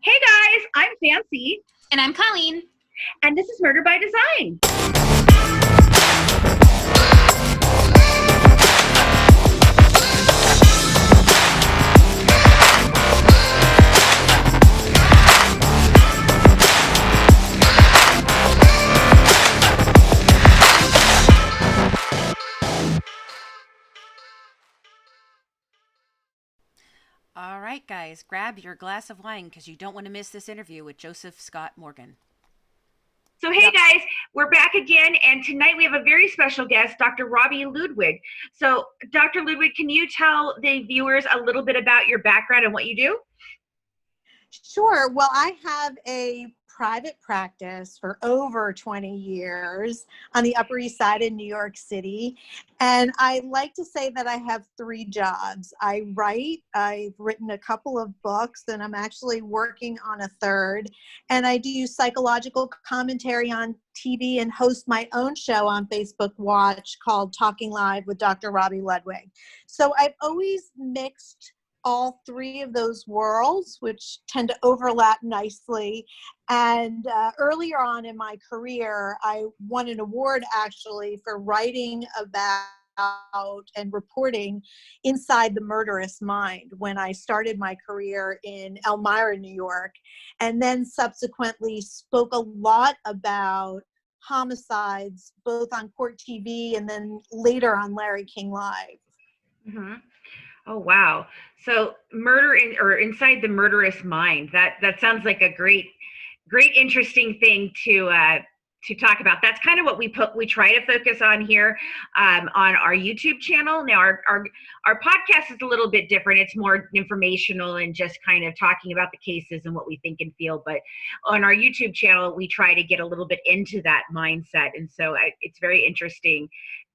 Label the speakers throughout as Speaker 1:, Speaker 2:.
Speaker 1: Hey guys, I'm Fancy.
Speaker 2: And I'm Colleen.
Speaker 1: And this is Murder by Design.
Speaker 3: All right, guys, grab your glass of wine because you don't want to miss this interview with Joseph Scott Morgan.
Speaker 1: So hey guys, we're back again, and tonight we have a very special guest, Dr. Robbi Ludwig. So Dr. Ludwig, can you tell the viewers a little bit about your background and what you do?
Speaker 4: Sure. Well, I have a private practice for over 20 years on the Upper East Side in New York City. And I like to say that I have three jobs. I write, I've written a couple of books, and I'm actually working on a third. And I do psychological commentary on TV and host my own show on Facebook Watch called Talking Live with Dr. Robbi Ludwig. So I've always mixed all three of those worlds, which tend to overlap nicely. And earlier on in my career, I won an award actually for writing about and reporting inside the murderous mind when I started my career in Elmira, New York, and then subsequently spoke a lot about homicides, both on Court TV and then later on Larry King Live.
Speaker 1: Mm-hmm. Oh, wow. So inside the murderous mind, that sounds like a great, interesting thing to talk about. That's kind of what we try to focus on here on our YouTube channel. Now our podcast is a little bit different. It's more informational and just kind of talking about the cases and what we think and feel. But on our YouTube channel, we try to get a little bit into that mindset. And so it's very interesting.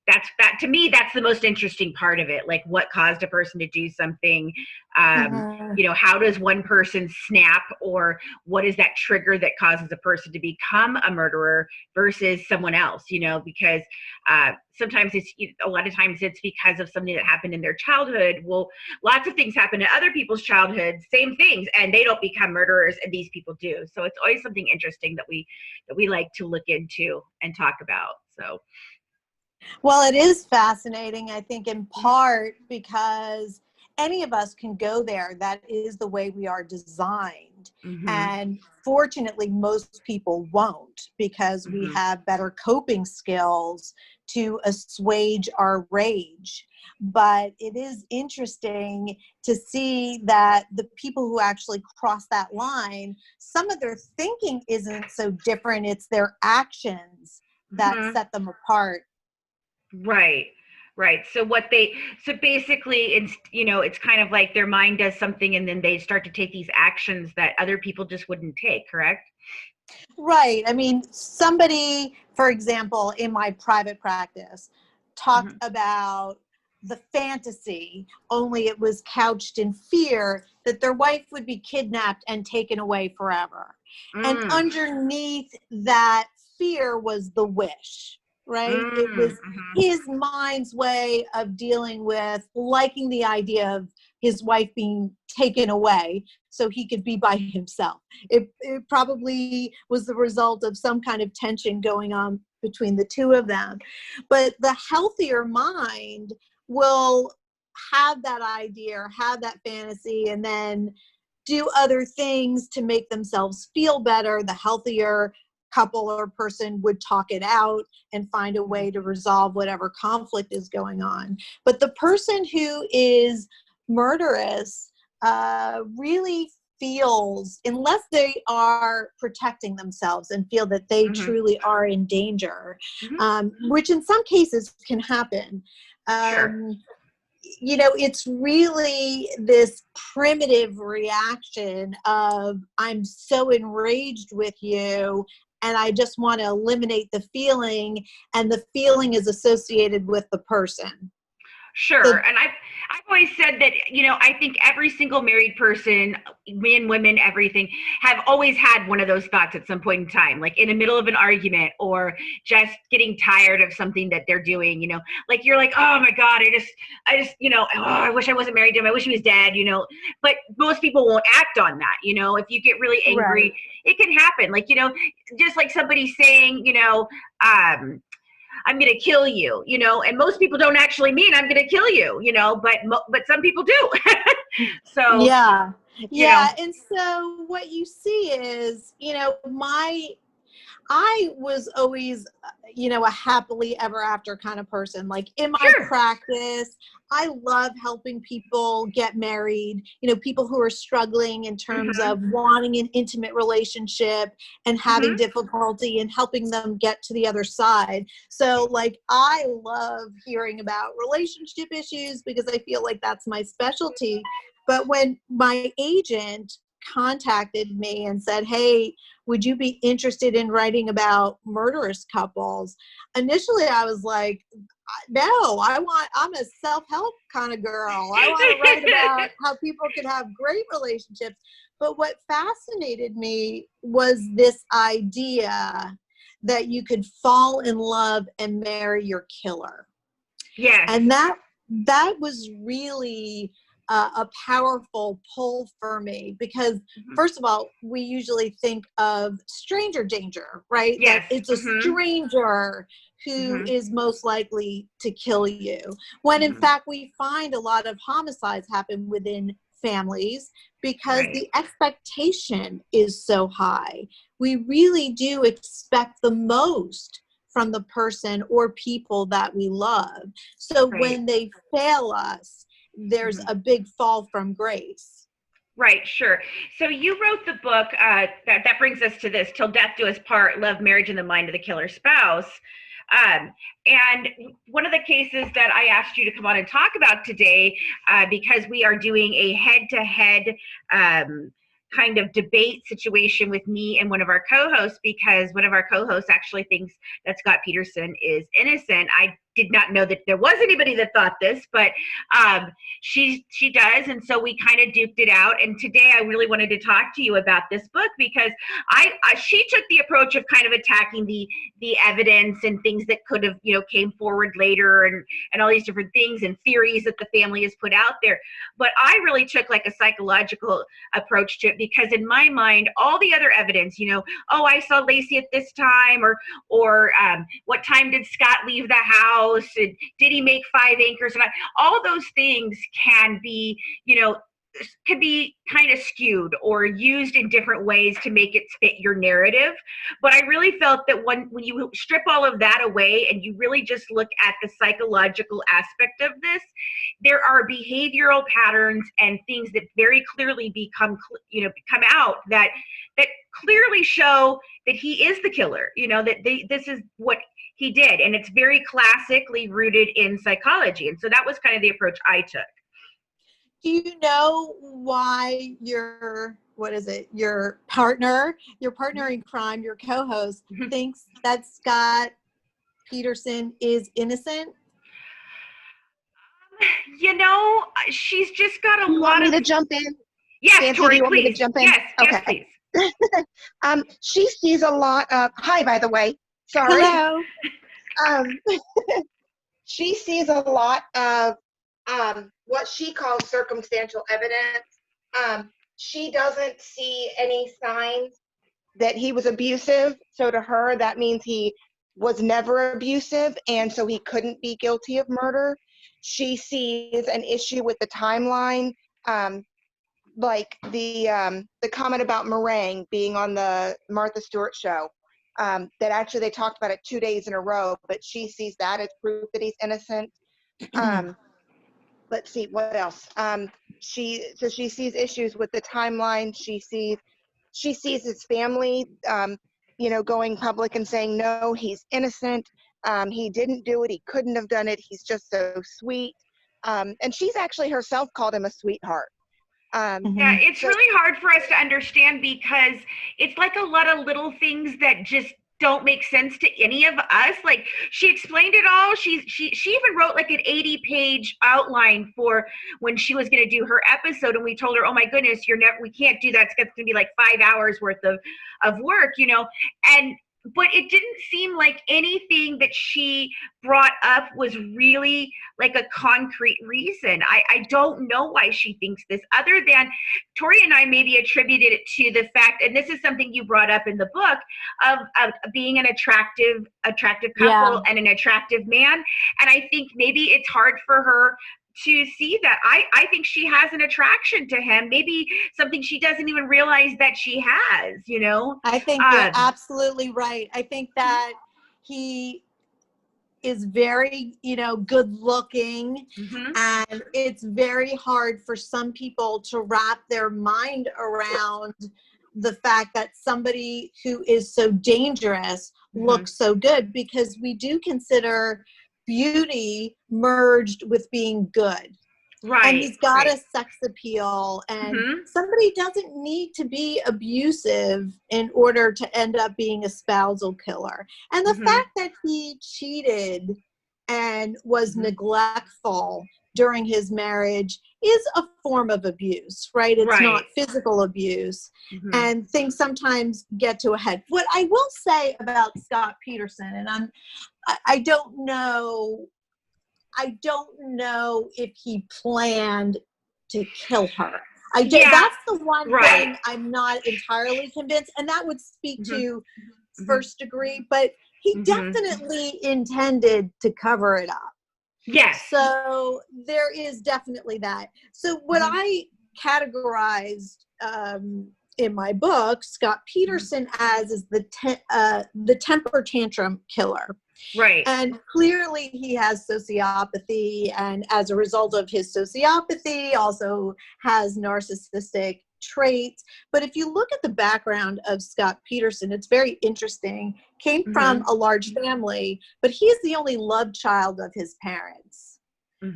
Speaker 1: That to me, that's the most interesting part of it. Like, what caused a person to do something? You know, how does one person snap, or what is that trigger that causes a person to become a murderer versus someone else? You know, because sometimes a lot of times it's because of something that happened in their childhood. Well, lots of things happen in other people's childhoods, same things, and they don't become murderers, and these people do. So it's always something interesting that we like to look into and talk about. So.
Speaker 4: Well, it is fascinating, I think, in part because any of us can go there. That is the way we are designed.
Speaker 1: Mm-hmm.
Speaker 4: And fortunately, most people won't, because we have better coping skills to assuage our rage. But it is interesting to see that the people who actually cross that line, some of their thinking isn't so different. It's their actions that set them apart.
Speaker 1: Right. So basically it's kind of like their mind does something and then they start to take these actions that other people just wouldn't take, correct?
Speaker 4: Right. I mean, somebody, for example, in my private practice, talked about the fantasy, only it was couched in fear, that their wife would be kidnapped and taken away forever. And underneath that fear was the wish. Right? It was his mind's way of dealing with liking the idea of his wife being taken away so he could be by himself. It probably was the result of some kind of tension going on between the two of them. But the healthier mind will have that idea or have that fantasy and then do other things to make themselves feel better. The healthier couple or person would talk it out and find a way to resolve whatever conflict is going on. But the person who is murderous really feels, unless they are protecting themselves and feel that they truly are in danger, which in some cases can happen. You know, it's really this primitive reaction of, I'm so enraged with you and I just want to eliminate the feeling, and the feeling is associated with the person.
Speaker 1: Sure. And I've always said that, I think every single married person, men, women, everything, have always had one of those thoughts at some point in time, like in the middle of an argument or just getting tired of something that they're doing, like you're like, oh my God, oh, I wish I wasn't married to him. I wish he was dead, but most people won't act on that. If you get really angry, right, it can happen. Like, just like somebody saying, I'm going to kill you, and most people don't actually mean I'm going to kill you, but some people do. So,
Speaker 4: yeah. And so what you see is, I was always, a happily ever after kind of person. Like in my practice, I love helping people get married, people who are struggling in terms of wanting an intimate relationship and having difficulty and helping them get to the other side. So like, I love hearing about relationship issues because I feel like that's my specialty. But when my agent contacted me and said, hey, would you be interested in writing about murderous couples? Initially, I was like, no, I'm a self-help kind of girl. I want to write about how people can have great relationships. But what fascinated me was this idea that you could fall in love and marry your killer.
Speaker 1: Yeah.
Speaker 4: And that was really a powerful pull for me because first of all, we usually think of stranger danger, right?
Speaker 1: Yes.
Speaker 4: That it's a stranger who is most likely to kill you. When in fact, we find a lot of homicides happen within families because the expectation is so high. We really do expect the most from the person or people that we love. So when they fail us, there's a big fall from grace.
Speaker 1: Right, sure. So you wrote the book, that brings us to this, Till Death Do Us Part, Love, Marriage, and the Mind of the Killer Spouse. And one of the cases that I asked you to come on and talk about today, because we are doing a head-to-head kind of debate situation with me and one of our co-hosts, because one of our co-hosts actually thinks that Scott Peterson is innocent. I did not know that there was anybody that thought this, but she does, and so we kind of duked it out. And today I really wanted to talk to you about this book because she took the approach of kind of attacking the evidence and things that could have came forward later and all these different things and theories that the family has put out there. But I really took like a psychological approach to it because in my mind, all the other evidence, oh, I saw Lacey at this time, or what time did Scott leave the house? And did he make 5 acres? And all those things can be, could be kind of skewed or used in different ways to make it fit your narrative. But I really felt that when you strip all of that away and you really just look at the psychological aspect of this, there are behavioral patterns and things that very clearly come out that clearly show that he is the killer, that this is what he did. And it's very classically rooted in psychology. And so that was kind of the approach I took.
Speaker 4: Do you know why your partner in crime, your co-host, thinks that Scott Peterson is innocent?
Speaker 1: She's just got a lot of...
Speaker 2: You want me to jump in?
Speaker 1: Yes,
Speaker 2: Nancy,
Speaker 1: Tori,
Speaker 2: do you want
Speaker 1: please.
Speaker 2: me to jump in?
Speaker 1: Yes,
Speaker 2: okay.
Speaker 1: Yes, please.
Speaker 2: She sees a lot of... Hi, by the way. Sorry.
Speaker 4: Hello.
Speaker 2: She sees a lot of what she calls circumstantial evidence. She doesn't see any signs that he was abusive. So to her, that means he was never abusive, and so he couldn't be guilty of murder. She sees an issue with the timeline, like the comment about meringue being on the Martha Stewart show. That actually they talked about it 2 days in a row, but she sees that as proof that he's innocent. Let's see, what else? She sees issues with the timeline. She sees his family, going public and saying, no, he's innocent. He didn't do it. He couldn't have done it. He's just so sweet. And she's actually herself called him a sweetheart.
Speaker 1: Yeah, it's really hard for us to understand because it's like a lot of little things that just don't make sense to any of us. Like, she explained it all. She even wrote like an 80-page outline for when she was going to do her episode, and we told her, oh my goodness, we can't do that. It's going to be like 5 hours worth of work, and but it didn't seem like anything that she brought up was really like a concrete reason. I don't know why she thinks this, other than Tori and I maybe attributed it to the fact, and this is something you brought up in the book, of being an attractive couple and an attractive man. And I think maybe it's hard for her to see that. I think she has an attraction to him, maybe something she doesn't even realize that she has,
Speaker 4: I think you're absolutely right. I think that he is very, good looking, and it's very hard for some people to wrap their mind around the fact that somebody who is so dangerous looks so good, because we do consider beauty merged with being good.
Speaker 1: Right.
Speaker 4: And he's got a sex appeal, and somebody doesn't need to be abusive in order to end up being a spousal killer. And the fact that he cheated and was neglectful during his marriage is a form of abuse, right? It's not physical abuse. And things sometimes get to a head. What I will say about Scott Peterson, and I don't know if he planned to kill her. That's the one thing I'm not entirely convinced, and that would speak to first degree, but he definitely intended to cover it up.
Speaker 1: Yes.
Speaker 4: So there is definitely that. So what I categorized in my book, Scott Peterson, as is the temper tantrum killer.
Speaker 1: Right.
Speaker 4: And clearly he has sociopathy, and as a result of his sociopathy also has narcissistic traits. But if you look at the background of Scott Peterson, it's very interesting. Came from a large family, but he's the only love child of his parents.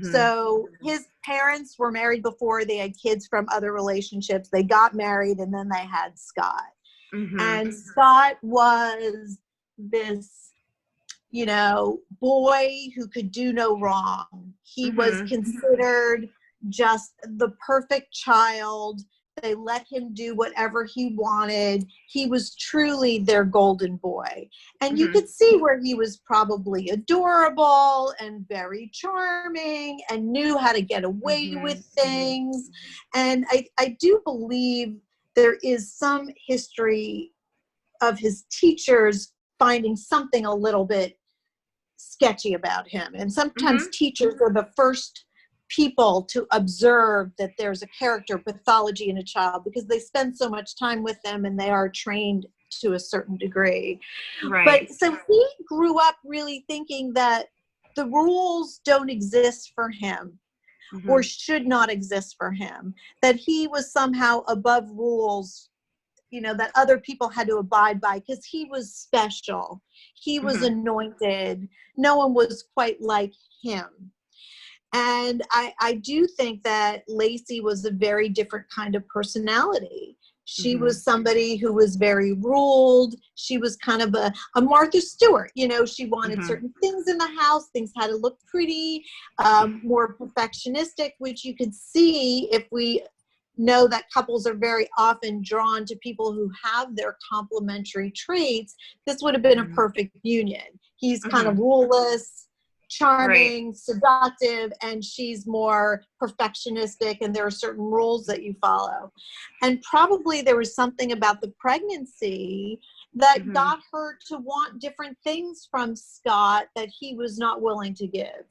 Speaker 4: So his parents were married before. They had kids from other relationships. They got married, and then they had Scott. And Scott was this, boy who could do no wrong. He was considered just the perfect child. They let him do whatever he wanted. He was truly their golden boy. And you could see where he was probably adorable and very charming and knew how to get away with things. And I do believe there is some history of his teachers finding something a little bit sketchy about him. And sometimes teachers are the first people to observe that there's a character pathology in a child, because they spend so much time with them and they are trained to a certain degree. But so he grew up really thinking that the rules don't exist for him or should not exist for him, that he was somehow above rules, that other people had to abide by, because he was special. He was anointed. No one was quite like him. And I do think that Lacey was a very different kind of personality. She was somebody who was very ruled. She was kind of a Martha Stewart. She wanted certain things in the house. Things had to look pretty, more perfectionistic, which you could see if we know that couples are very often drawn to people who have their complementary traits. This would have been a perfect union. He's kind of ruleless, charming, seductive, and she's more perfectionistic, and there are certain rules that you follow. And probably there was something about the pregnancy that got her to want different things from Scott that he was not willing to give.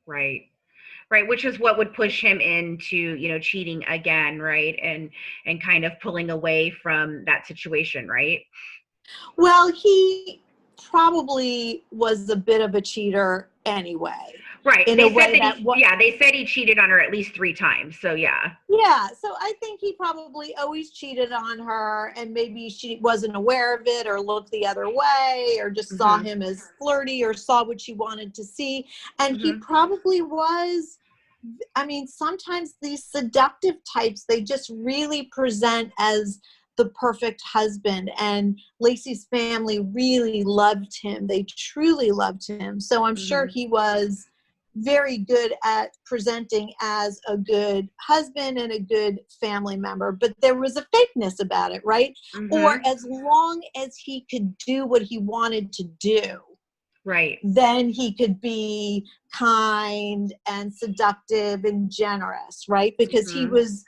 Speaker 4: Right,
Speaker 1: which is what would push him into, cheating again, right? And kind of pulling away from that situation, right?
Speaker 4: Well, he probably was a bit of a cheater anyway.
Speaker 1: Right. They said he cheated on her at least 3 times. So yeah.
Speaker 4: Yeah. So I think he probably always cheated on her, and maybe she wasn't aware of it or looked the other way or just saw him as flirty or saw what she wanted to see. And he probably was. I mean, sometimes these seductive types, they just really present as the perfect husband, and Lacey's family really loved him. They truly loved him. So I'm sure he was very good at presenting as a good husband and a good family member, but there was a fakeness about it, right? Or as long as he could do what he wanted to do,
Speaker 1: right,
Speaker 4: then he could be kind and seductive and generous, right? Because he was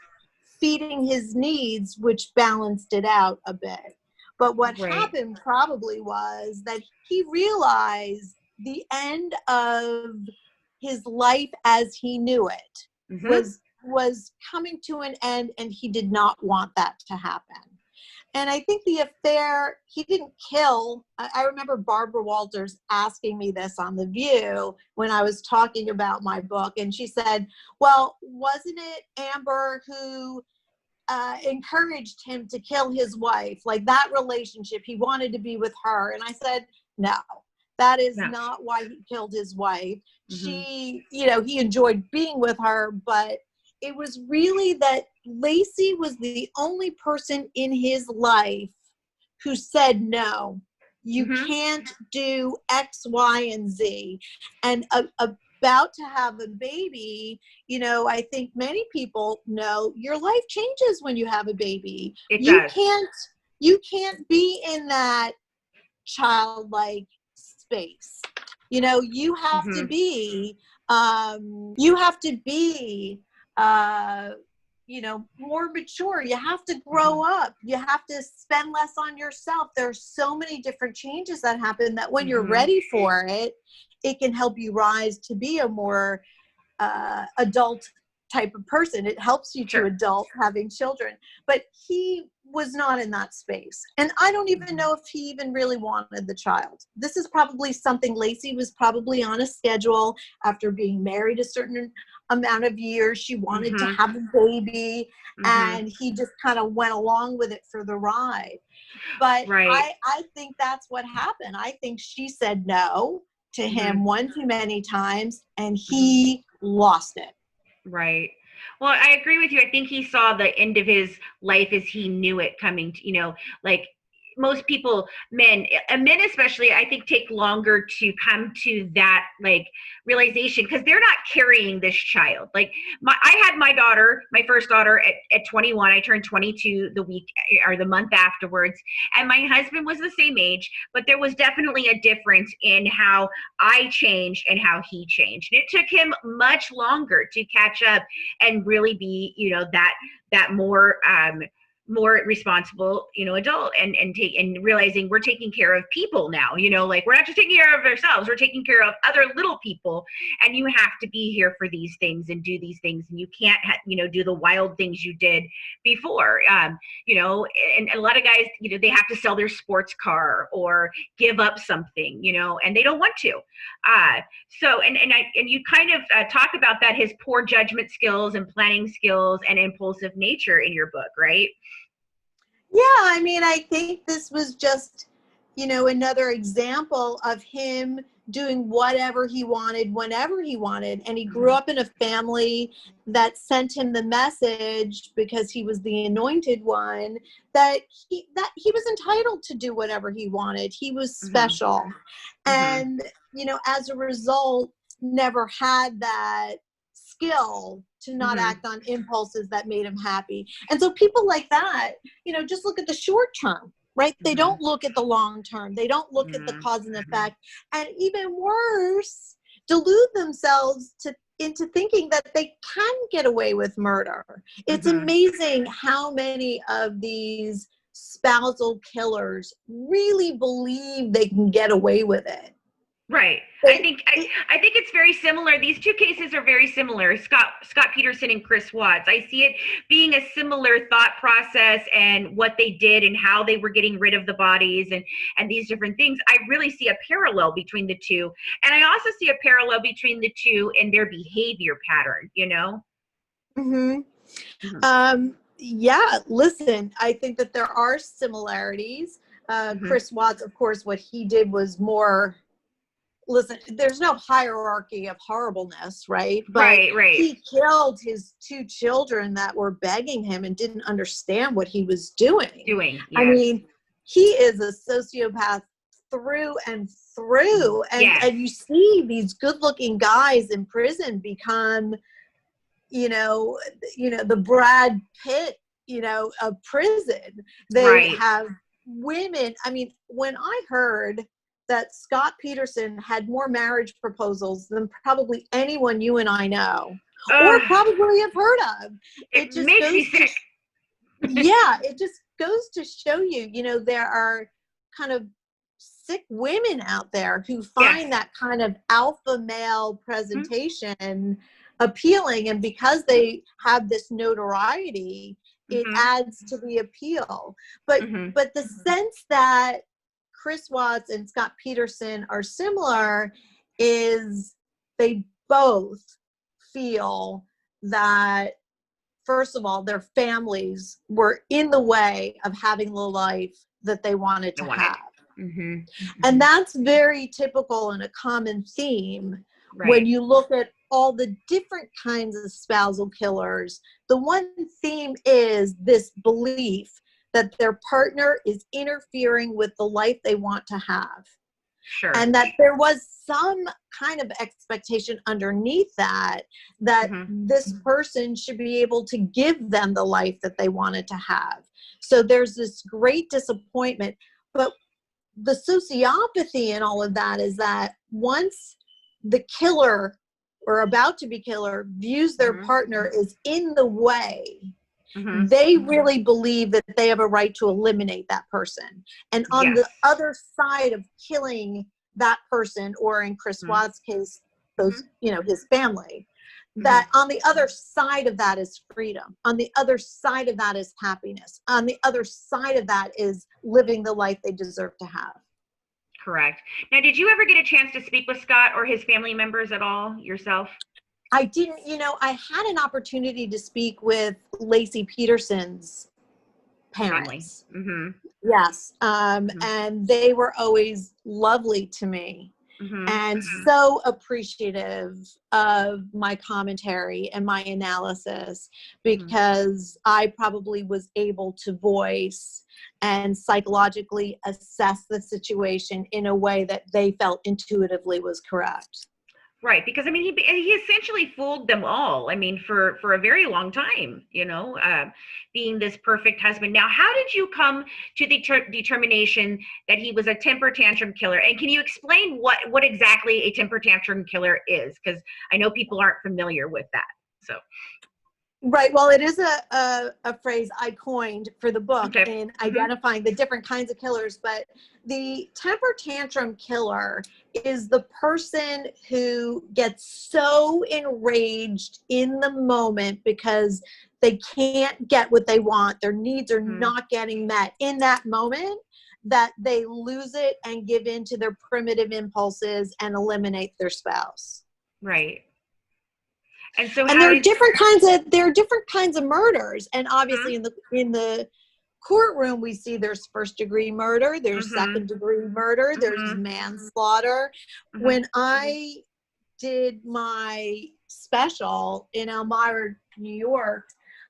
Speaker 4: feeding his needs, which balanced it out a bit. But what happened probably was that he realized the end of his life as he knew it was coming to an end, and he did not want that to happen. And I think the affair, he didn't kill. I remember Barbara Walters asking me this on The View when I was talking about my book. And she said, well, wasn't it Amber who encouraged him to kill his wife? Like that relationship, he wanted to be with her. And I said, no, that is not why he killed his wife. She, he enjoyed being with her, but it was really that Lacey was the only person in his life who said, no, you can't do X, Y, and Z. And about to have a baby, I think many people know your life changes when you have a baby.
Speaker 1: It does.
Speaker 4: You can't be in that childlike space. You have to be, more mature. You have to grow up. You have to spend less on yourself. There's so many different changes that happen that when you're ready for it, it can help you rise to be a more adult type of person. It helps you to adult having children. But he was not in that space. And I don't even know if he even really wanted the child. This is probably something Lacey was probably on a schedule after being married a certain amount of years. She wanted to have a baby, and he just kind of went along with it for the ride. But I think that's what happened. I think she said no to him one too many times, and he lost it.
Speaker 1: Right. Well, I agree with you. I think he saw the end of his life as he knew it coming to, like most people, men especially, I think take longer to come to that like realization because they're not carrying this child. Like I had my first daughter at 21. I turned 22 the week or the month afterwards. And my husband was the same age, but there was definitely a difference in how I changed and how he changed. It took him much longer to catch up and really be, that more responsible, adult and realizing we're taking care of people now, like we're not just taking care of ourselves, we're taking care of other little people, and you have to be here for these things and do these things, and you can't, do the wild things you did before, and a lot of guys, they have to sell their sports car or give up something, and they don't want to. So, and you kind of talk about that, his poor judgment skills and planning skills and impulsive nature in your book, right?
Speaker 4: Yeah, I mean, I think this was just, another example of him doing whatever he wanted, whenever he wanted. And he grew up in a family that sent him the message, because he was the anointed one, that he was entitled to do whatever he wanted. He was special. And, as a result, never had that skill to not act on impulses that made him happy. And so people like that, just look at the short term, right? They don't look at the long term. They don't look at the cause and effect. And even worse, delude themselves into thinking that they can get away with murder. It's amazing how many of these spousal killers really believe they can get away with it.
Speaker 1: Right. I think it's very similar. These two cases are very similar. Scott Peterson and Chris Watts. I see it being a similar thought process and what they did and how they were getting rid of the bodies and these different things. I really see a parallel between the two. And I also see a parallel between the two in their behavior pattern,
Speaker 4: Yeah, listen, I think that there are similarities. Chris Watts, of course, what he did was more listen, there's no hierarchy of horribleness, right? But
Speaker 1: Right.
Speaker 4: he killed his 2 children that were begging him and didn't understand what he was doing. I
Speaker 1: Yes.
Speaker 4: mean, he is a sociopath through and through. And,
Speaker 1: Yes.
Speaker 4: and you see these good-looking guys in prison become, the Brad Pitt, of prison. They have women. I mean, when I heard that Scott Peterson had more marriage proposals than probably anyone you and I know, or probably have heard of,
Speaker 1: it just makes me sick.
Speaker 4: Yeah, it just goes to show you, there are kind of sick women out there who find that kind of alpha male presentation appealing, and because they have this notoriety, it adds to the appeal. But the sense that Chris Watts and Scott Peterson are similar is they both feel that, first of all, their families were in the way of having the life that they wanted to have. And that's very typical and a common theme when you look at all the different kinds of spousal killers. The one theme is this belief that their partner is interfering with the life they want to have.
Speaker 1: Sure.
Speaker 4: And that there was some kind of expectation underneath that this person should be able to give them the life that they wanted to have. So there's this great disappointment. But the sociopathy in all of that is that once the killer or about to be killer views their partner is in the way, they really believe that they have a right to eliminate that person. And on the other side of killing that person, or in Chris Watts' case, those, his family, that on the other side of that is freedom. On the other side of that is happiness. On the other side of that is living the life they deserve to have.
Speaker 1: Correct. Now, did you ever get a chance to speak with Scott or his family members at all yourself?
Speaker 4: I didn't, I had an opportunity to speak with Lacey Peterson's parents. Yes. And they were always lovely to me and so appreciative of my commentary and my analysis, because I probably was able to voice and psychologically assess the situation in a way that they felt intuitively was correct.
Speaker 1: Right, because I mean, he essentially fooled them all. I mean, for a very long time, being this perfect husband. Now, how did you come to the determination that he was a temper tantrum killer? And can you explain what exactly a temper tantrum killer is? Because I know people aren't familiar with that. So.
Speaker 4: Right. Well, it is a phrase I coined for the book in identifying the different kinds of killers. But the temper tantrum killer is the person who gets so enraged in the moment because they can't get what they want. Their needs are not getting met in that moment, that they lose it and give in to their primitive impulses and eliminate their spouse.
Speaker 1: Right. And so
Speaker 4: there are different kinds of murders, and obviously in the courtroom we see there's first degree murder, there's second degree murder, there's manslaughter. When I did my special in Elmira, New York,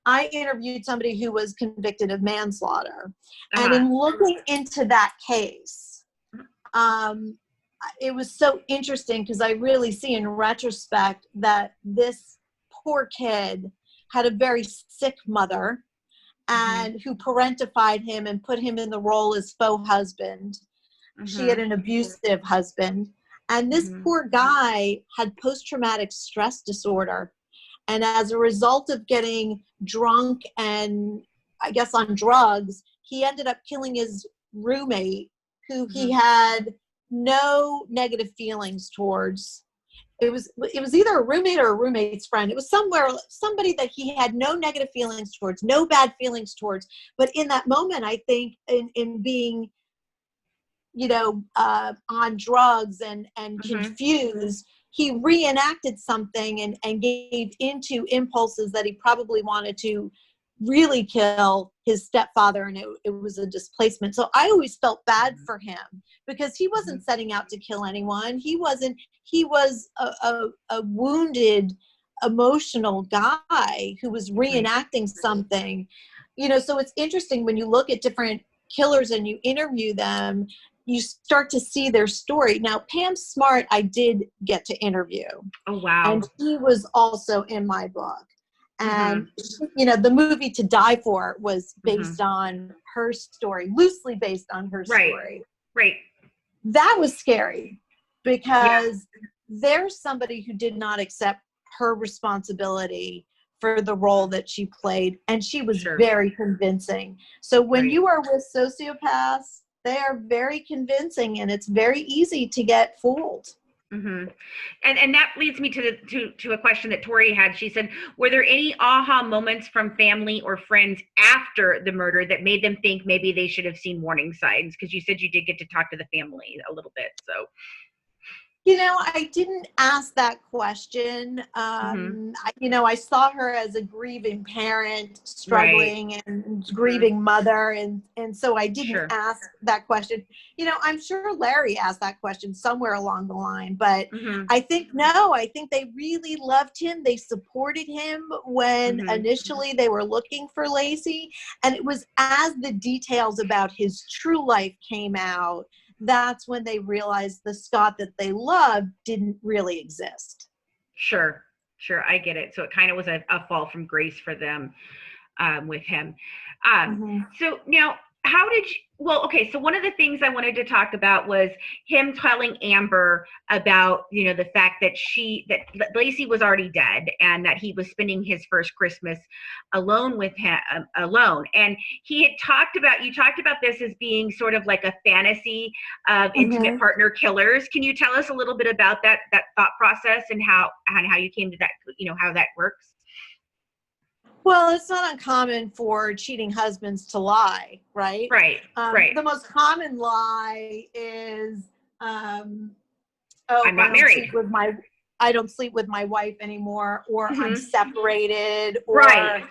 Speaker 4: I interviewed somebody who was convicted of manslaughter, and in looking into that case, it was so interesting because I really see in retrospect that this poor kid had a very sick mother and who parentified him and put him in the role as faux husband. She had an abusive husband. And this poor guy had post-traumatic stress disorder. And as a result of getting drunk and I guess on drugs, he ended up killing his roommate, who he had no negative feelings towards. It was either a roommate or a roommate's friend. It was somebody that he had no negative feelings towards, no bad feelings towards. But in that moment, I think in being, on drugs and confused, he reenacted something and gave into impulses that he probably wanted to really kill his stepfather, and it was a displacement. So I always felt bad for him because he wasn't setting out to kill anyone. He was a wounded, emotional guy who was reenacting something, so it's interesting when you look at different killers and you interview them, you start to see their story. Now, Pam Smart, I did get to interview.
Speaker 1: Oh, wow.
Speaker 4: And she was also in my book. And, the movie To Die For was based on her story, loosely based on her story.
Speaker 1: Right.
Speaker 4: That was scary because there's somebody who did not accept her responsibility for the role that she played. And she was very convincing. So when you are with sociopaths, they are very convincing, and it's very easy to get fooled.
Speaker 1: Mm-hmm. And that leads me to a question that Tori had. She said, were there any aha moments from family or friends after the murder that made them think maybe they should have seen warning signs? Because you said you did get to talk to the family a little bit. So,
Speaker 4: I didn't ask that question. I saw her as a grieving parent, struggling and grieving mother. And so I didn't ask that question. I'm sure Larry asked that question somewhere along the line, but I think they really loved him. They supported him when initially they were looking for Lacey. And it was as the details about his true life came out, that's when they realized the Scott that they loved didn't really exist.
Speaker 1: Sure. I get it. So it kind of was a fall from grace for them with him. So now, so one of the things I wanted to talk about was him telling Amber about, the fact that Lacey was already dead and that he was spending his first Christmas alone with him, And you talked about this as being sort of like a fantasy of intimate partner killers. Can you tell us a little bit about that thought process and how you came to that, how that works?
Speaker 4: Well, it's not uncommon for cheating husbands to lie, right?
Speaker 1: Right.
Speaker 4: The most common lie is,
Speaker 1: I'm not married.
Speaker 4: I don't sleep with my wife anymore, or I'm separated, or I'm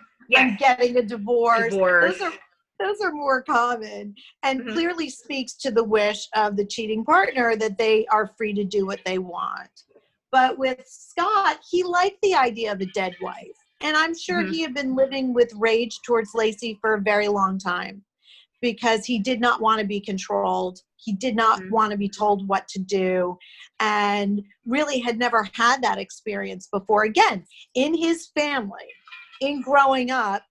Speaker 4: getting a divorce. Those are more common, and clearly speaks to the wish of the cheating partner that they are free to do what they want. But with Scott, he liked the idea of a dead wife. And I'm sure he had been living with rage towards Lacey for a very long time because he did not want to be controlled. He did not want to be told what to do, and really had never had that experience before. Again, in his family, in growing up,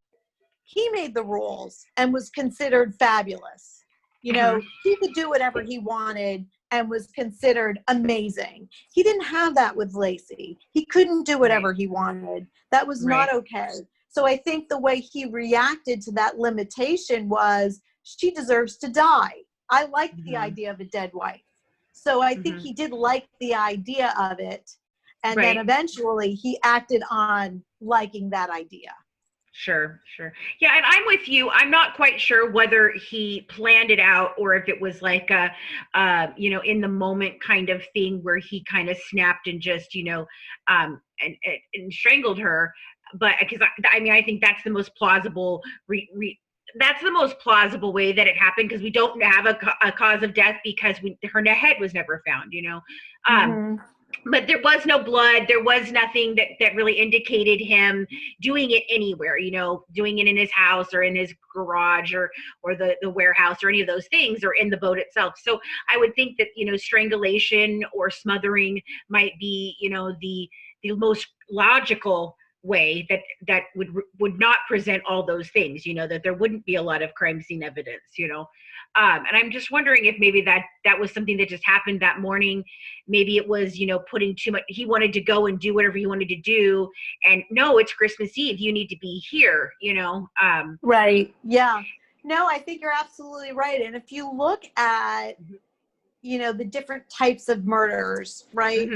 Speaker 4: he made the rules and was considered fabulous. He could do whatever he wanted and was considered amazing. He didn't have that with Lacey. He couldn't do whatever he wanted. That was not okay. So I think the way he reacted to that limitation was, she deserves to die. I like the idea of a dead wife. So I think he did like the idea of it. And then eventually he acted on liking that idea.
Speaker 1: Sure. Yeah, and I'm with you. I'm not quite sure whether he planned it out or if it was like a, in the moment kind of thing where he kind of snapped and just, and strangled her. But because I think that's the most plausible. That's the most plausible way that it happened, because we don't have a cause of death because her head was never found. But there was no blood. There was nothing that really indicated him doing it anywhere, doing it in his house or in his garage or the warehouse or any of those things, or in the boat itself. So I would think that, strangulation or smothering might be, the most logical way that would not present all those things, that there wouldn't be a lot of crime scene evidence, and I'm just wondering if maybe that was something that just happened that morning. Maybe it was, putting too much, he wanted to go and do whatever he wanted to do, and no, it's Christmas Eve, you need to be here,
Speaker 4: Right. Yeah. No, I think you're absolutely right. And if you look at, the different types of murders, right?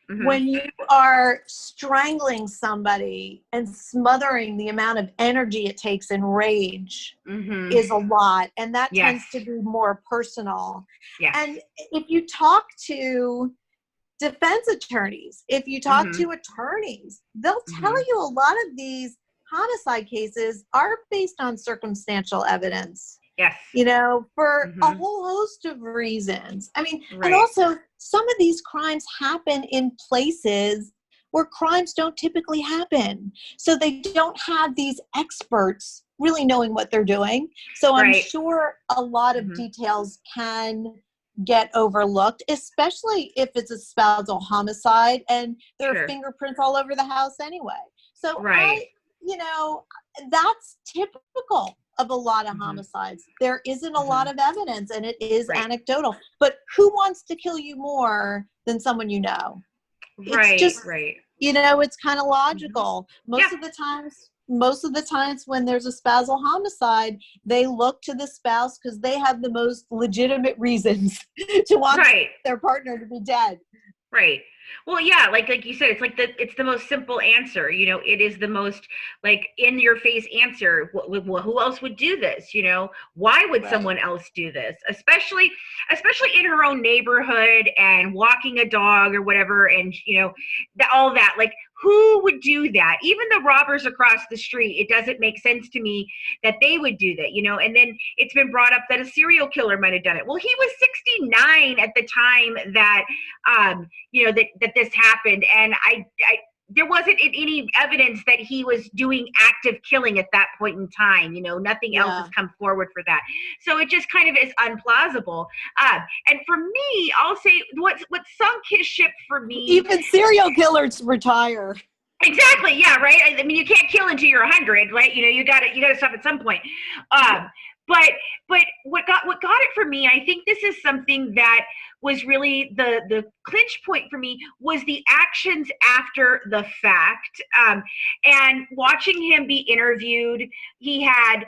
Speaker 4: When you are strangling somebody and smothering, the amount of energy it takes in rage is a lot. And that tends to be more personal. And if you talk to defense attorneys, if you talk to attorneys, they'll tell you a lot of these homicide cases are based on circumstantial evidence.
Speaker 1: Yes.
Speaker 4: You know, for a
Speaker 1: Mhm.
Speaker 4: whole host of reasons. I mean, and
Speaker 1: Right.
Speaker 4: also some of these crimes happen in places where crimes don't typically happen. So they don't have these experts really knowing what they're doing. So I'm
Speaker 1: Right.
Speaker 4: sure a lot of
Speaker 1: Mhm.
Speaker 4: details can get overlooked, especially if it's a spousal homicide and there are
Speaker 1: Sure.
Speaker 4: fingerprints all over the house anyway. So
Speaker 1: Right.
Speaker 4: you know, that's typical of a lot of
Speaker 1: Mhm.
Speaker 4: homicides. There isn't a lot
Speaker 1: Mhm.
Speaker 4: of evidence and it is
Speaker 1: Right.
Speaker 4: anecdotal. But who wants to kill you more than someone you know? It's
Speaker 1: Right.
Speaker 4: just,
Speaker 1: Right.
Speaker 4: you know, it's kind of
Speaker 1: Mhm.
Speaker 4: logical.
Speaker 1: Yeah.
Speaker 4: Most of the times when there's a spousal homicide, they look to the spouse because they have the most legitimate reasons to want
Speaker 1: Right.
Speaker 4: their partner to be dead.
Speaker 1: Right. Well, yeah, like you said, it's the most simple answer. You know, it is the most like in your face answer. Who else would do this? You know, why would
Speaker 4: Right.
Speaker 1: someone else do this? Especially in her own neighborhood and walking a dog or whatever, and you know, all that. Like, who would do that? Even the robbers across the street. It doesn't make sense to me that they would do that. You know, and then it's been brought up that a serial killer might have done it. Well, he was 69 at the time that you know, that this happened, and I there wasn't any evidence that he was doing active killing at that point in time. You know, nothing else has come forward for that, so it just kind of is unplausible. And for me, I'll say what sunk his ship for me.
Speaker 4: Even serial killers retire.
Speaker 1: Exactly. Yeah. Right. I mean, you can't kill until you're 100, right? You know, you got to stop at some point. But what got it for me, I think this is something that was really the clinch point for me, was the actions after the fact. And watching him be interviewed, he had,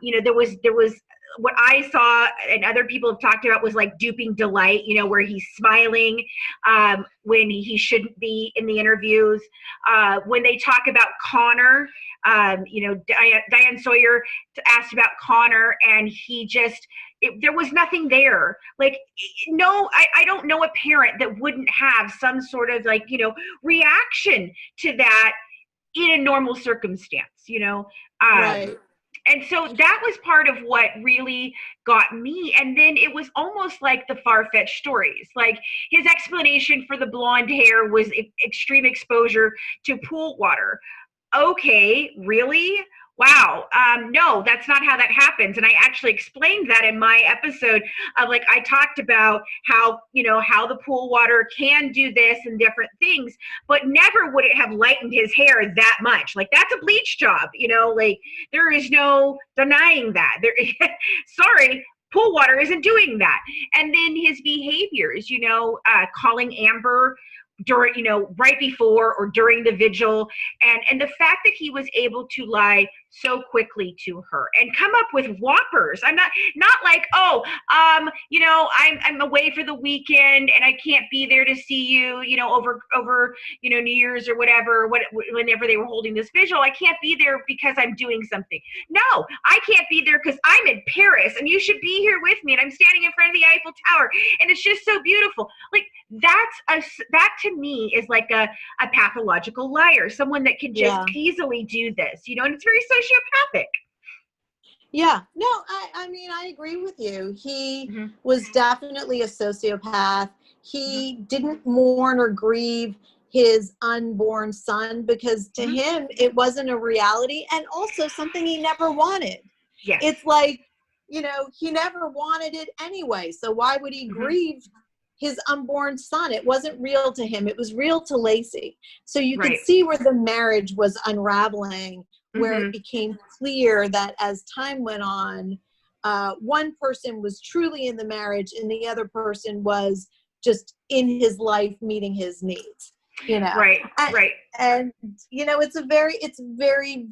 Speaker 1: you know, there was what I saw and other people have talked about was like duping delight, you know, where he's smiling when he shouldn't be in the interviews. When they talk about Connor, you know, Diane Sawyer asked about Connor, and he just, there was nothing there. Like, no, I don't know a parent that wouldn't have some sort of like, you know, reaction to that in a normal circumstance, you know?
Speaker 4: Right.
Speaker 1: And so that was part of what really got me. And then it was almost like the far-fetched stories. Like his explanation for the blonde hair was extreme exposure to pool water. Okay, really? Wow. No, that's not how that happens. And I actually explained that in my episode of like, I talked about how, you know, how the pool water can do this and different things, but never would it have lightened his hair that much. Like that's a bleach job, you know, like there is no denying that. Sorry, pool water isn't doing that. And then his behaviors, you know, calling Amber during, you know, right before or during the vigil, and the fact that he was able to lie so quickly to her and come up with whoppers. I'm not like, oh, you know, I'm away for the weekend and I can't be there to see you, you know, over you know, New Year's or whatever, whenever they were holding this vigil. I can't be there because I'm doing something. No, I can't be there because I'm in Paris and you should be here with me, and I'm standing in front of the Eiffel Tower and it's just so beautiful. Like that to me is like a pathological liar, someone that can just easily do this, you know, and it's very sociopathic.
Speaker 4: Yeah, no, I mean, I agree with you. He was definitely a sociopath. He didn't mourn or grieve his unborn son because to him, it wasn't a reality, and also something he never wanted.
Speaker 1: Yes.
Speaker 4: It's like, you know, he never wanted it anyway. So why would he grieve his unborn son? It wasn't real to him. It was real to Lacey. So you could see where the marriage was unraveling, where it became clear that as time went on, one person was truly in the marriage and the other person was just in his life meeting his needs, you know. And you know, it's very,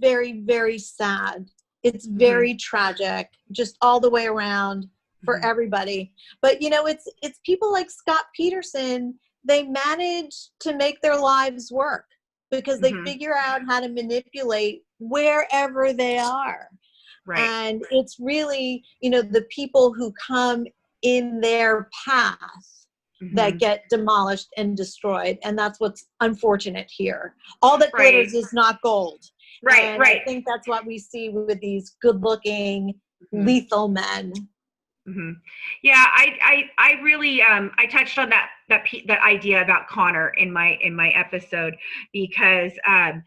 Speaker 4: very, very sad. It's very tragic, just all the way around for everybody. But you know, it's people like Scott Peterson, they manage to make their lives work because they figure out how to manipulate wherever they are. And it's really, you know, the people who come in their path that get demolished and destroyed. And that's what's unfortunate here. All that glitters is not gold.
Speaker 1: Right,
Speaker 4: And
Speaker 1: right.
Speaker 4: I think that's what we see with these good-looking,
Speaker 1: Mhm.
Speaker 4: lethal men.
Speaker 1: Yeah, I really I touched on that idea about Connor in my episode because I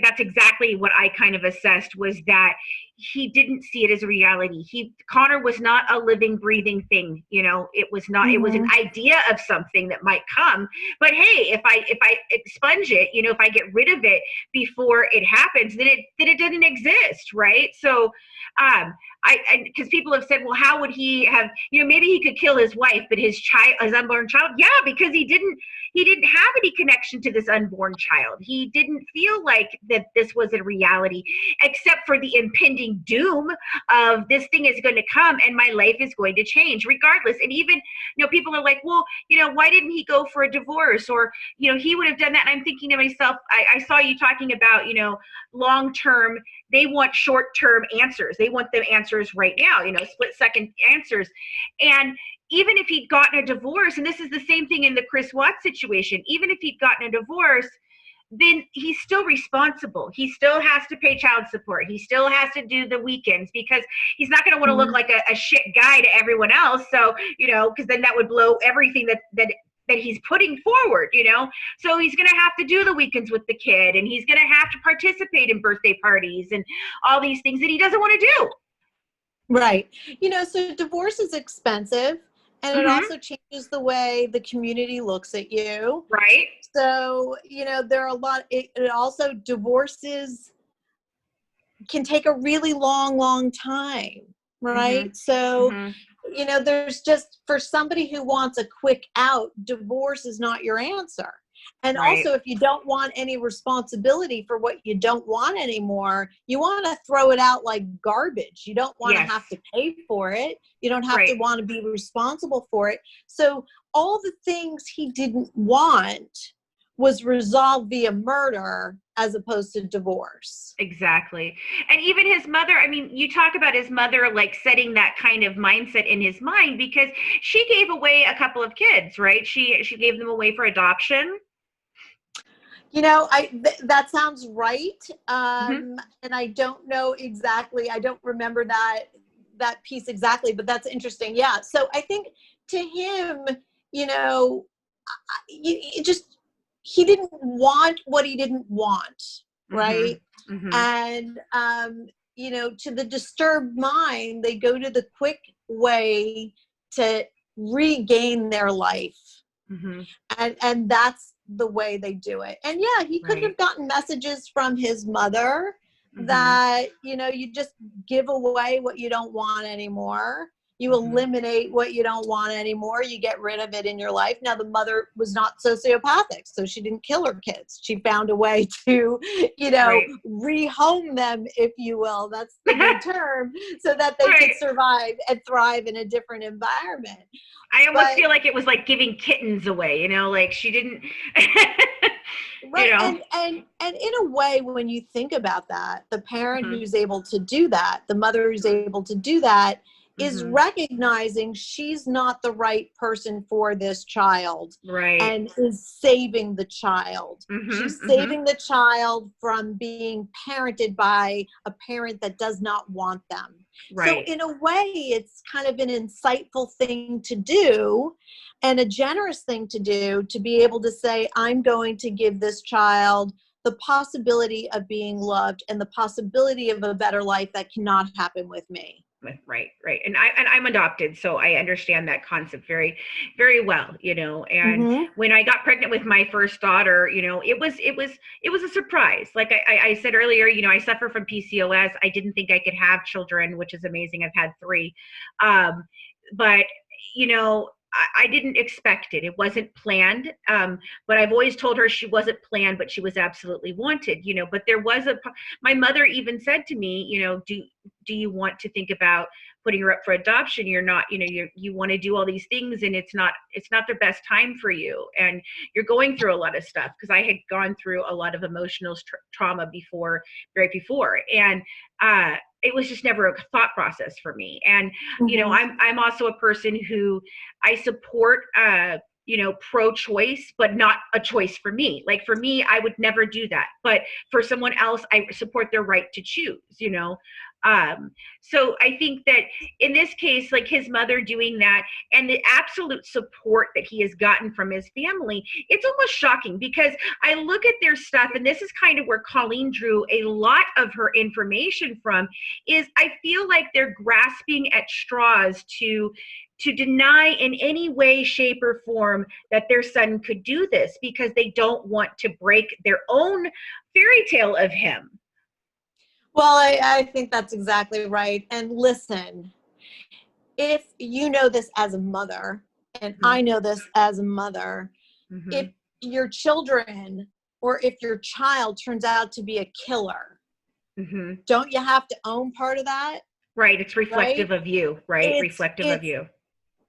Speaker 1: that's exactly what I kind of assessed, was that he didn't see it as a reality. Connor was not a living, breathing thing. It was not. It was an idea of something that might come. But hey, if I expunge it, if I get rid of it before it happens, then it didn't exist, right? So because people have said, well, how would he have, maybe he could kill his wife, but his unborn child, yeah, because he didn't have any connection to this unborn child. He didn't feel like that this was a reality, except for the impending doom of this thing is going to come and my life is going to change regardless. And even, people are like, well, why didn't he go for a divorce? Or, he would have done that. And I'm thinking to myself, I saw you talking about, long-term, they want short-term answers. They want the answers right now, split-second answers. And even if he'd gotten a divorce, and this is the same thing in the Chris Watts situation, even if he'd gotten a divorce, then he's still responsible. He still has to pay child support. He still has to do the weekends, because he's not going to want to look like a shit guy to everyone else. So, because then that would blow everything that he's putting forward, So he's going to have to do the weekends with the kid, and he's going to have to participate in birthday parties and all these things that he doesn't want to do.
Speaker 4: Right. So divorce is expensive, and it also changes the way the community looks at you.
Speaker 1: Right.
Speaker 4: So, there are a lot, it also, divorces can take a really long, long time. Right. So, there's just, for somebody who wants a quick out, divorce is not your answer. And also, if you don't want any responsibility for what you don't want anymore, you want to throw it out like garbage. You don't want to have to pay for it. You don't have to want to be responsible for it. So all the things he didn't want was resolved via murder as opposed to divorce.
Speaker 1: Exactly. And even his mother, I mean, you talk about his mother like setting that kind of mindset in his mind, because she gave away a couple of kids, right? She gave them away for adoption.
Speaker 4: That sounds right. And I don't know exactly. I don't remember that piece exactly, but that's interesting. Yeah. So I think to him, he didn't want what he didn't want. Right. And, to the disturbed mind, they go to the quick way to regain their life. And that's the way they do it. And yeah, he could have gotten messages from his mother that, you just give away what you don't want anymore. You eliminate what you don't want anymore. You get rid of it in your life. Now, the mother was not sociopathic, so she didn't kill her kids. She found a way to, rehome them, if you will. That's the new term, so that they could survive and thrive in a different environment.
Speaker 1: I almost feel like it was like giving kittens away, like she didn't.
Speaker 4: Right. And in a way, when you think about that, the parent who's able to do that, the mother who's able to do that, is recognizing she's not the right person for this child, and is saving the child. She's saving the child from being parented by a parent that does not want them. So in a way, it's kind of an insightful thing to do, and a generous thing to do, to be able to say, I'm going to give this child the possibility of being loved and the possibility of a better life that cannot happen with me.
Speaker 1: Right. And I'm adopted, so I understand that concept very, very well, and when I got pregnant with my first daughter, it was a surprise. Like I said earlier, I suffer from PCOS. I didn't think I could have children, which is amazing. I've had 3. But, I didn't expect it. It wasn't planned. But I've always told her she wasn't planned, but she was absolutely wanted, but there was my mother even said to me, do you want to think about putting her up for adoption? You're not, you want to do all these things, and it's not the best time for you. And you're going through a lot of stuff, because I had gone through a lot of emotional trauma right before. And, it was just never a thought process for me. And, I'm also a person who I support, pro-choice, but not a choice for me. Like for me, I would never do that. But for someone else, I support their right to choose. So I think that in this case, like his mother doing that and the absolute support that he has gotten from his family, it's almost shocking because I look at their stuff, and this is kind of where Colleen drew a lot of her information from, is I feel like they're grasping at straws to deny in any way, shape, or form that their son could do this because they don't want to break their own fairy tale of him.
Speaker 4: Well, I think that's exactly right. And listen, if you know this as a mother, and I know this as a mother, if your children or if your child turns out to be a killer, don't you have to own part of that?
Speaker 1: Right. It's reflective of you, right? Reflective of you.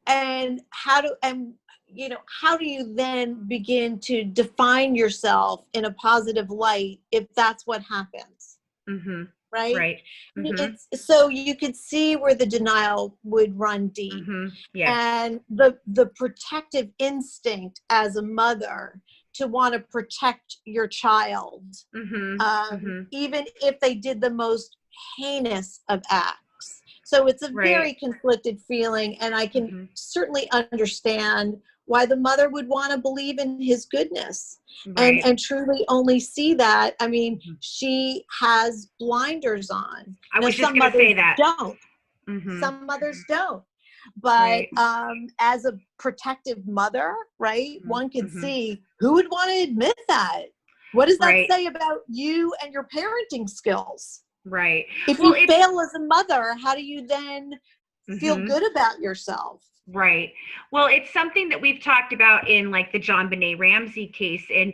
Speaker 4: And how do you then begin to define yourself in a positive light if that's what happens? Right. It's so you could see where the denial would run deep. And the protective instinct as a mother to want to protect your child, even if they did the most heinous of acts. So it's a very conflicted feeling, and I can certainly understand why the mother would want to believe in his goodness and truly only see that. I mean, she has blinders on.
Speaker 1: I was just going to say that.
Speaker 4: Some mothers don't. But as a protective mother, one can see who would want to admit that. What does that say about you and your parenting skills?
Speaker 1: Right.
Speaker 4: If you fail as a mother, how do you then feel good about yourself?
Speaker 1: Right. Well, it's something that we've talked about in like the John Benet Ramsey case and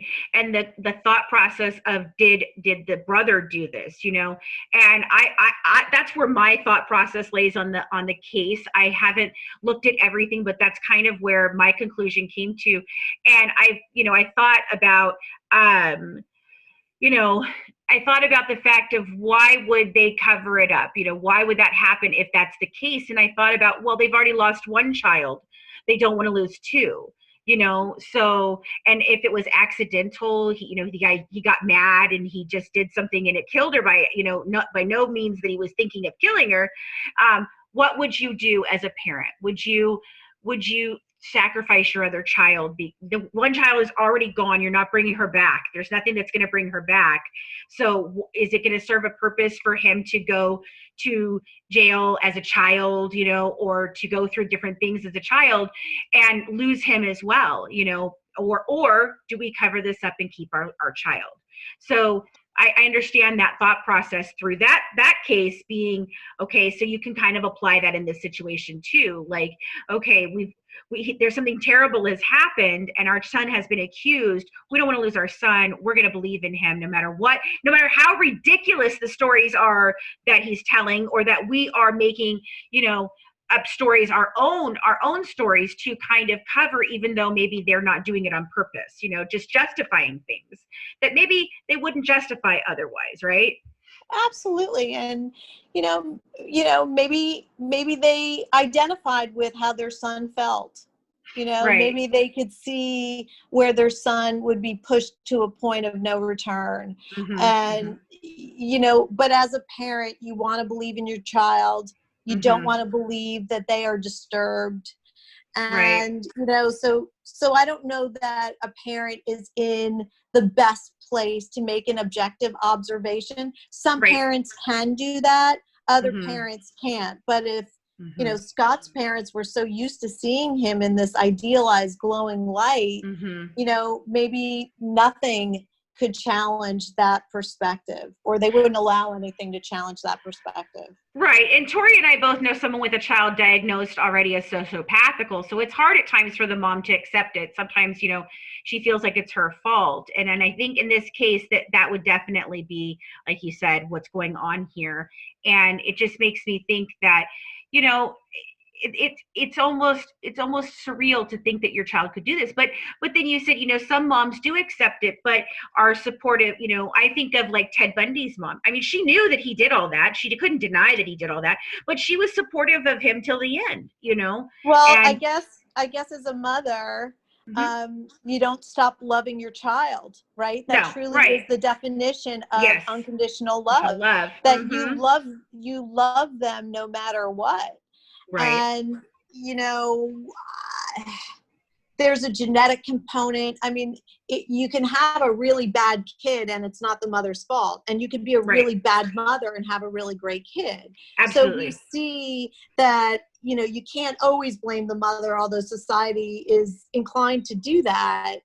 Speaker 1: the thought process of did the brother do this, and I that's where my thought process lays on the case. I haven't looked at everything, but that's kind of where my conclusion came to. And I thought about I thought about the fact of why would they cover it up? Why would that happen if that's the case? And I thought about, well, they've already lost one child. They don't want to lose two, so, and if it was accidental, he got mad and he just did something and it killed her not by no means that he was thinking of killing her. What would you do as a parent? Would you sacrifice your other child? The one child is already gone. You're not bringing her back. There's nothing that's going to bring her back. So is it going to serve a purpose for him to go to jail as a child, or to go through different things as a child and lose him as well, or do we cover this up and keep our child? So I understand that thought process through that case being, okay, so you can kind of apply that in this situation too. Like, okay, there's something terrible has happened and our son has been accused. We don't want to lose our son. We're going to believe in him no matter what, no matter how ridiculous the stories are that he's telling or that we are making, up stories, our own stories to kind of cover, even though maybe they're not doing it on purpose, just justifying things that maybe they wouldn't justify otherwise, right?
Speaker 4: Absolutely. And maybe they identified with how their son felt. Maybe they could see where their son would be pushed to a point of no return. And but as a parent, you want to believe in your child. You don't want to believe that they are disturbed. And, so I don't know that a parent is in the best place to make an objective observation. Some parents can do that. Other parents can't. But if, Scott's parents were so used to seeing him in this idealized glowing light, maybe nothing could challenge that perspective, or they wouldn't allow anything to challenge that perspective.
Speaker 1: Right. And Tori and I both know someone with a child diagnosed already as sociopathical. So it's hard at times for the mom to accept it. Sometimes, she feels like it's her fault. And I think in this case that would definitely be, like you said, what's going on here. And it just makes me think that, it's almost surreal to think that your child could do this, but then you said, some moms do accept it, but are supportive. I think of like Ted Bundy's mom. I mean, she knew that he did all that. She couldn't deny that he did all that, but she was supportive of him till the end,
Speaker 4: Well, and I guess as a mother, you don't stop loving your child, right? That
Speaker 1: No,
Speaker 4: truly
Speaker 1: right.
Speaker 4: is the definition of
Speaker 1: Yes.
Speaker 4: unconditional love.
Speaker 1: Love.
Speaker 4: That
Speaker 1: Mhm.
Speaker 4: you love them no matter what.
Speaker 1: Right.
Speaker 4: And there's a genetic component. I mean, you can have a really bad kid and it's not the mother's fault. And you can be a
Speaker 1: Right.
Speaker 4: really bad mother and have a really great kid.
Speaker 1: Absolutely.
Speaker 4: So we see that, you can't always blame the mother, although society is inclined to do that.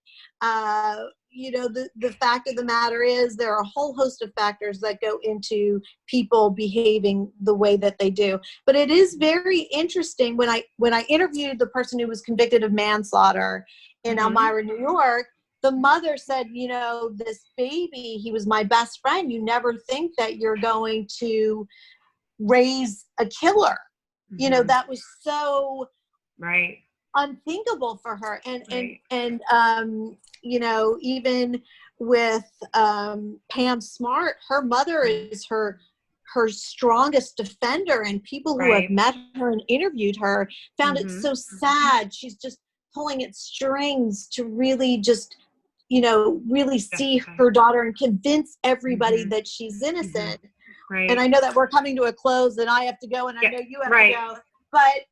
Speaker 4: The fact of the matter is there are a whole host of factors that go into people behaving the way that they do. But it is very interesting when I interviewed the person who was convicted of manslaughter in Elmira, New York, the mother said, this baby, he was my best friend. You never think that you're going to raise a killer. That was so
Speaker 1: right.
Speaker 4: unthinkable for her.
Speaker 1: Right.
Speaker 4: And even with Pam Smart, her mother is her strongest defender, and people who have met her and interviewed her found it so sad. She's just pulling at strings to really just really see her daughter and convince everybody that she's innocent.
Speaker 1: Right.
Speaker 4: And I know that we're coming to a close and I have to go, and I know you have to go. But,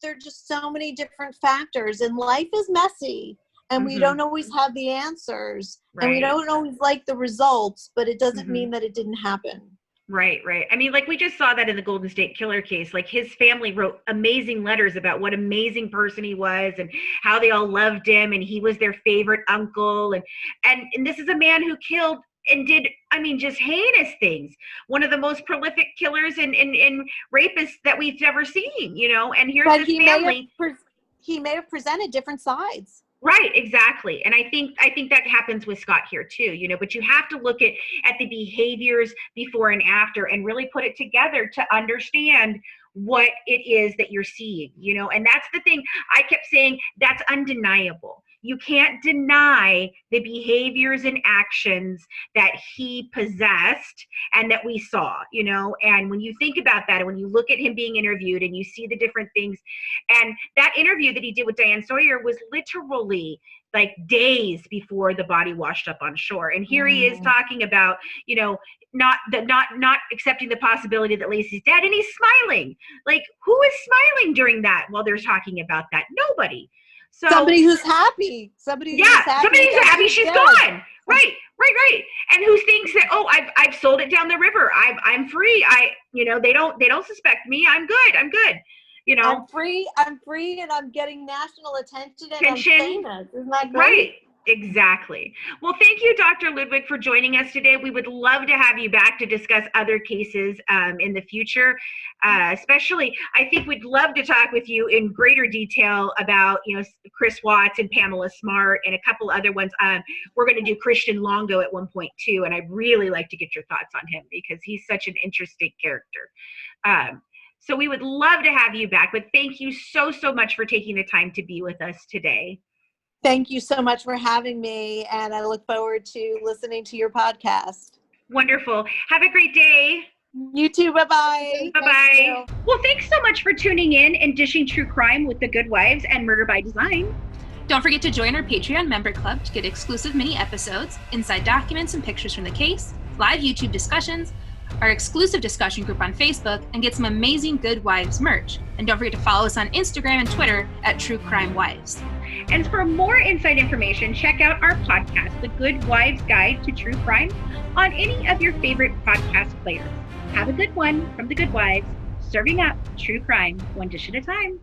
Speaker 4: there are just so many different factors, and life is messy, and we don't always have the answers, and we don't always like the results, but it doesn't mean that it didn't happen.
Speaker 1: Right, right. I mean, like we just saw that in the Golden State Killer case. Like his family wrote amazing letters about what amazing person he was and how they all loved him, and he was their favorite uncle. And this is a man who killed and did, just heinous things. One of the most prolific killers and rapists that we've ever seen, and here's his family.
Speaker 4: He may have presented different sides.
Speaker 1: Right, exactly. And I think that happens with Scott here too, but you have to look at the behaviors before and after and really put it together to understand what it is that you're seeing, and that's the thing I kept saying, that's undeniable. You can't deny the behaviors and actions that he possessed and that we saw, and when you think about that, and when you look at him being interviewed and you see the different things, and that interview that he did with Diane Sawyer was literally like days before the body washed up on shore. And here he is talking about, not accepting the possibility that Lacey's dead, and he's smiling. Like, who is smiling during that while they're talking about that? Nobody. So
Speaker 4: somebody who's happy. Somebody who's
Speaker 1: happy she's
Speaker 4: dead.
Speaker 1: Gone. Right. And who thinks that, I've sold it down the river. I'm free. They don't suspect me. I'm good.
Speaker 4: I'm free, and I'm getting national attention, and I'm famous. Isn't that great?
Speaker 1: Right. Exactly. Well, thank you, Dr. Ludwig, for joining us today. We would love to have you back to discuss other cases in the future. Especially, I think we'd love to talk with you in greater detail about, Chris Watts and Pamela Smart and a couple other ones. We're going to do Christian Longo at one point too, and I'd really like to get your thoughts on him because he's such an interesting character. So we would love to have you back, but thank you so much for taking the time to be with us today.
Speaker 4: Thank you so much for having me, and I look forward to listening to your podcast.
Speaker 1: Wonderful. Have a great day.
Speaker 4: You too. Bye-bye.
Speaker 1: Bye-bye. Well, thanks so much for tuning in and dishing true crime with the Good Wives and Murder by Design.
Speaker 5: Don't forget to join our Patreon member club to get exclusive mini episodes, inside documents and pictures from the case, live YouTube discussions, our exclusive discussion group on Facebook, and get some amazing Good Wives merch. And don't forget to follow us on Instagram and Twitter at True Crime Wives.
Speaker 1: And for more inside information, check out our podcast, The Good Wives Guide to True Crime, on any of your favorite podcast players. Have a good one from The Good Wives, serving up true crime one dish at a time.